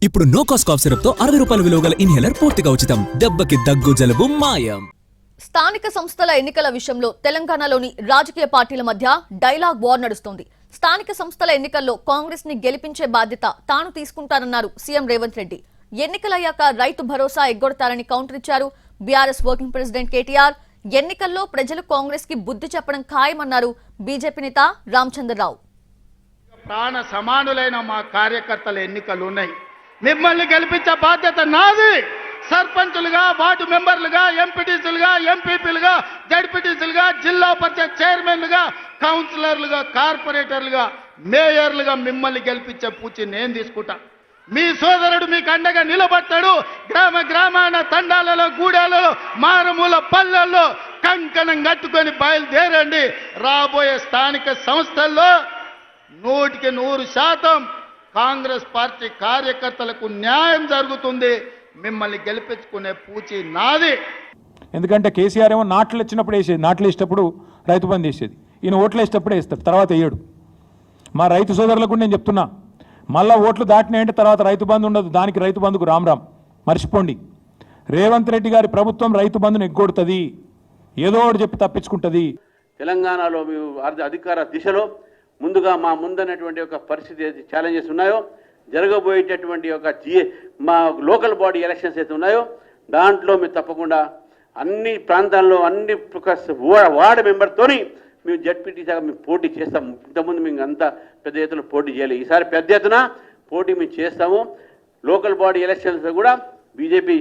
ఇప్పుడు no cost cough syrup తో 60 రూపాయల విలువ గల ఇన్హేలర్ పూర్తిగా ఉచితం. దెబ్బకి దగ్గు జలుబు మాయం. స్థానిక సంస్థల ఎన్నికల విషయంలో తెలంగాణలోని రాజకీయ పార్టీల మధ్య డైలాగ్ వార్ నడుస్తోంది. స్థానిక సంస్థల ఎన్నికల్లో కాంగ్రెస్ ని గెలిపించే బాధ్యత తాను తీసుకుంటానన్నారు సీఎం రేవంత్ రెడ్డి. ఎన్నికలయ్యాక రైతు భరోసా ఎగ్గొడతారని కౌంటర్ ఇచ్చారు బీఆర్ఎస్ వర్కింగ్ ప్రెసిడెంట్ కేటీఆర్. ఎన్నికల్లో ప్రజలు కాంగ్రెస్ కి బుద్ధి చెప్పడం ఖాయమన్నారు బీజేపీ నేత రామచంద్రరావు. ప్రాణ సమానులైన మా కార్యకర్తల ఎన్నికలు ఉన్నాయి. మిమ్మల్ని గెలిపించే బాధ్యత నాది. సర్పంచులుగా, వార్డు మెంబర్లుగా, ఎంపీటీసీలుగా, ఎంపీపీలుగా, జడ్పీటీసీలుగా, జిల్లా పరిషత్ చైర్మన్లుగా, కౌన్సిలర్లుగా, కార్పొరేటర్లుగా, మేయర్లుగా మిమ్మల్ని గెలిపించే పూచి నేను తీసుకుంటా. మీ సోదరుడు మీకు అండగా నిలబడతాడు. గ్రామ గ్రామాన, తండాలలో, గూడాలలో, మారుమూల పల్లెల్లో కంకణం కట్టుకొని బయలుదేరండి. రాబోయే స్థానిక సంస్థల్లో 100% కాంగ్రెస్ పార్టీ కార్యకర్తలకు న్యాయం జరుగుతుంది. మిమ్మల్ని గెలిపించుకునే పూచి నాది. ఎందుకంటే కేసీఆర్ ఏమో నాట్లు ఇచ్చినప్పుడు వేసేది, నాట్లు వేసేటప్పుడు రైతు బంధు వేసేది, ఈయన ఓట్లు వేసేటప్పుడే వేస్తాడు, తర్వాత వేయడు. మా రైతు సోదరులకు నేను చెప్తున్నా, మళ్ళీ ఓట్లు దాటినాయంటే తర్వాత రైతు బంధు ఉండదు. దానికి రైతు బంధుకు రామ్ మర్చిపోండి. రేవంత్ రెడ్డి గారి ప్రభుత్వం రైతు బంధును ఎగ్గొడుతుంది, ఏదో ఒకటి చెప్పి తప్పించుకుంటుంది. తెలంగాణలో అధికార దిశలో ముందుగా మా ముందన్నటువంటి ఒక పరిస్థితి ఛాలెంజెస్ ఉన్నాయో, జరగబోయేటటువంటి ఒక మా లోకల్ బాడీ ఎలక్షన్స్ అయితే ఉన్నాయో దాంట్లో మీరు తప్పకుండా అన్ని ప్రాంతాల్లో అన్ని వార్డు మెంబర్తోని మేము జడ్పీటీసీగా మేము పోటీ చేస్తాము. ఇంతకుముందు మేము అంతా పెద్ద ఎత్తున పోటీ చేయాలి. ఈసారి పెద్ద ఎత్తున పోటీ మేము చేస్తాము. లోకల్ బాడీ ఎలక్షన్స్ కూడా బీజేపీ